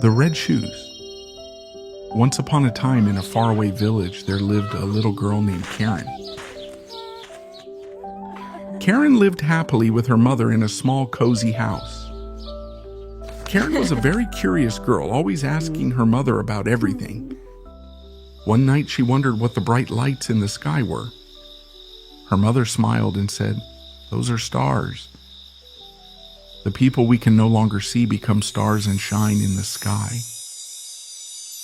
The red shoes. Once upon a time in a faraway village, there lived a little girl named Karen. Karen lived happily with her mother in a small, cozy house. Karen was a very curious girl, always asking her mother about everything. One night she wondered what the bright lights in the sky were. Her mother smiled and said, "Those are stars. The people we can no longer see become stars and shine in the sky."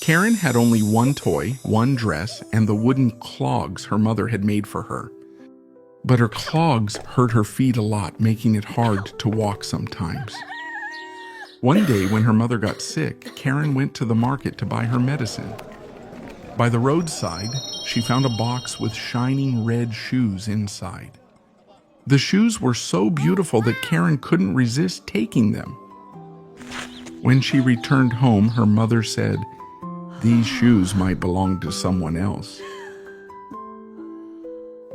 Karen had only one toy, one dress, and the wooden clogs her mother had made for her. But her clogs hurt her feet a lot, making it hard to walk sometimes. One day when her mother got sick, Karen went to the market to buy her medicine. By the roadside, she found a box with shining red shoes inside. The shoes were so beautiful that Karen couldn't resist taking them. When she returned home, her mother said, "These shoes might belong to someone else.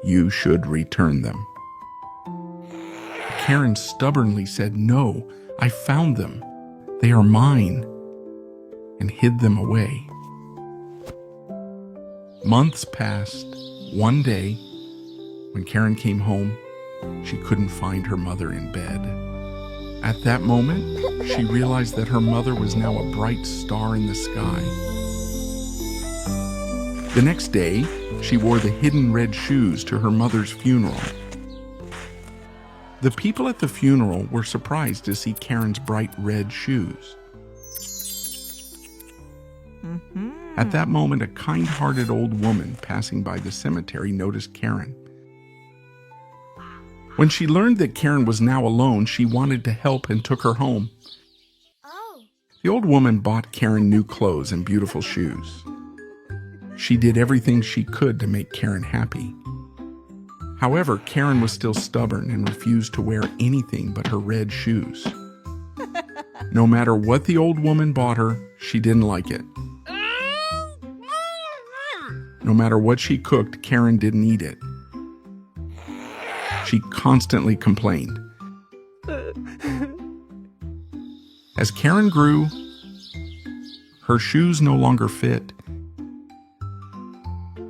You should return them." Karen stubbornly said, "No, I found them. They are mine," and hid them away. Months passed. One day, when Karen came home, she couldn't find her mother in bed. At that moment, she realized that her mother was now a bright star in the sky. The next day, she wore the hidden red shoes to her mother's funeral. The people at the funeral were surprised to see Karen's bright red shoes. At that moment, a kind-hearted old woman passing by the cemetery noticed Karen. When she learned that Karen was now alone, she wanted to help and took her home. The old woman bought Karen new clothes and beautiful shoes. She did everything she could to make Karen happy. However, Karen was still stubborn and refused to wear anything but her red shoes. No matter what the old woman bought her, she didn't like it. No matter what she cooked, Karen didn't eat it. She constantly complained. As Karen grew, her shoes no longer fit,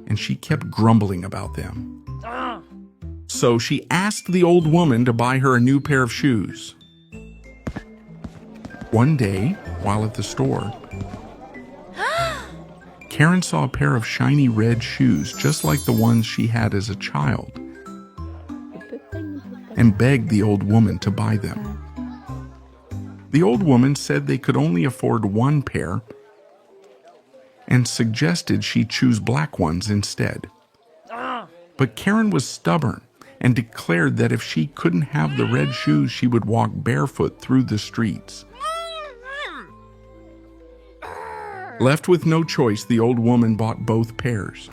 and she kept grumbling about them. So she asked the old woman to buy her a new pair of shoes. One day, while at the store, Karen saw a pair of shiny red shoes just like the ones she had as a child, and begged the old woman to buy them. The old woman said they could only afford one pair and suggested she choose black ones instead. But Karen was stubborn and declared that if she couldn't have the red shoes, she would walk barefoot through the streets. Left with no choice, the old woman bought both pairs.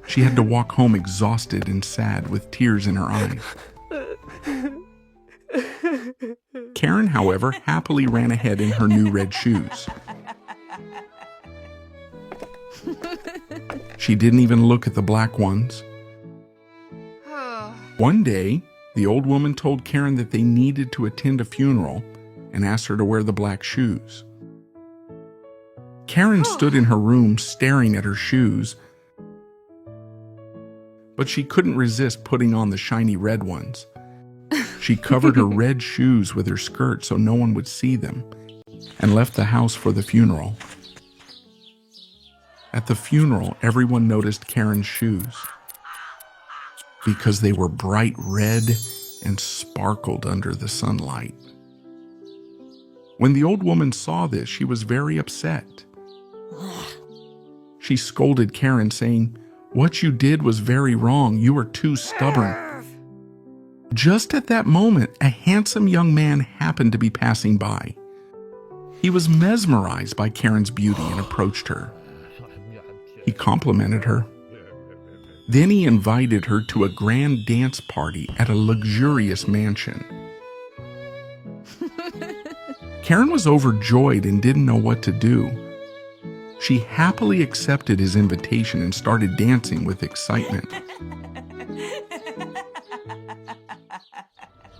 She had to walk home exhausted and sad with tears in her eyes. Karen, however, happily ran ahead in her new red shoes. She didn't even look at the black ones. One day, the old woman told Karen that they needed to attend a funeral and asked her to wear the black shoes. Karen stood in her room staring at her shoes, but she couldn't resist putting on the shiny red ones. She covered her red shoes with her skirt so no one would see them and left the house for the funeral. At the funeral, everyone noticed Karen's shoes because they were bright red and sparkled under the sunlight. When the old woman saw this, she was very upset. She scolded Karen, saying, "What you did was very wrong. You were too stubborn." Just at that moment, a handsome young man happened to be passing by. He was mesmerized by Karen's beauty and approached her. He complimented her. Then he invited her to a grand dance party at a luxurious mansion. Karen was overjoyed and didn't know what to do. She happily accepted his invitation and started dancing with excitement.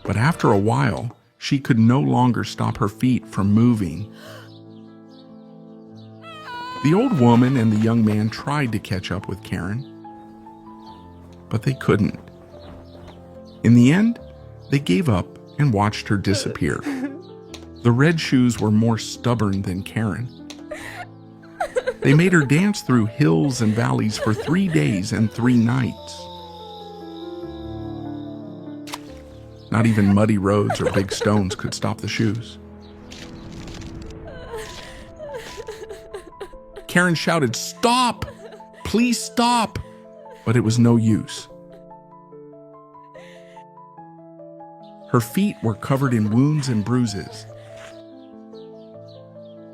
But after a while, she could no longer stop her feet from moving. The old woman and the young man tried to catch up with Karen, but they couldn't. In the end, they gave up and watched her disappear. The red shoes were more stubborn than Karen. They made her dance through hills and valleys for 3 days and 3 nights. Not even muddy roads or big stones could stop the shoes. Karen shouted, "Stop! Please stop!" But it was no use. Her feet were covered in wounds and bruises.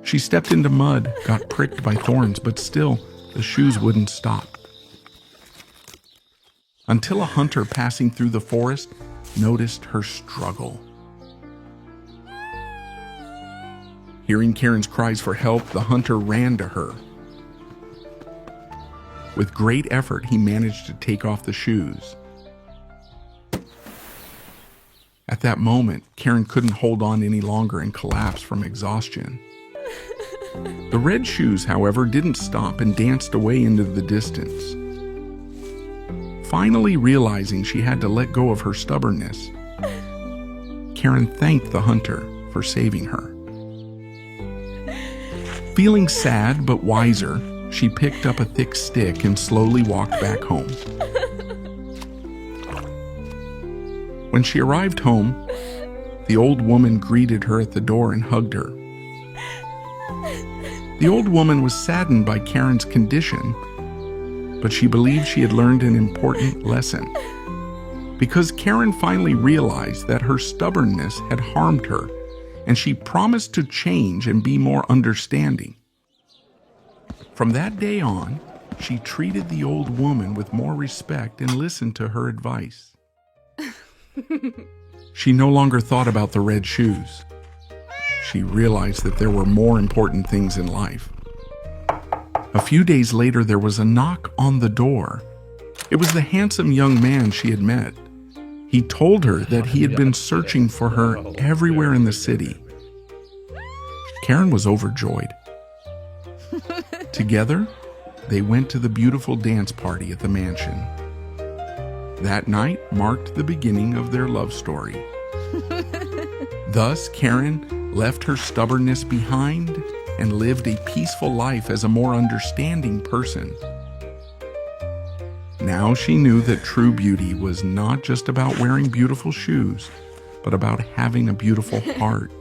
She stepped into mud, got pricked by thorns, but still, the shoes wouldn't stop. Until a hunter passing through the forest noticed her struggle. Hearing Karen's cries for help, the hunter ran to her. With great effort, he managed to take off the shoes. At that moment, Karen couldn't hold on any longer and collapsed from exhaustion. The red shoes, however, didn't stop and danced away into the distance. Finally realizing she had to let go of her stubbornness, Karen thanked the hunter for saving her. Feeling sad but wiser, she picked up a thick stick and slowly walked back home. When she arrived home, the old woman greeted her at the door and hugged her. The old woman was saddened by Karen's condition, but she believed she had learned an important lesson. Because Karen finally realized that her stubbornness had harmed her, and she promised to change and be more understanding. From that day on, she treated the old woman with more respect and listened to her advice. She no longer thought about the red shoes. She realized that there were more important things in life. A few days later, there was a knock on the door. It was the handsome young man she had met. He told her that he had been searching for her everywhere in the city. Karen was overjoyed. Together, they went to the beautiful dance party at the mansion. That night marked the beginning of their love story. Thus, Karen left her stubbornness behind and lived a peaceful life as a more understanding person. Now she knew that true beauty was not just about wearing beautiful shoes, but about having a beautiful heart.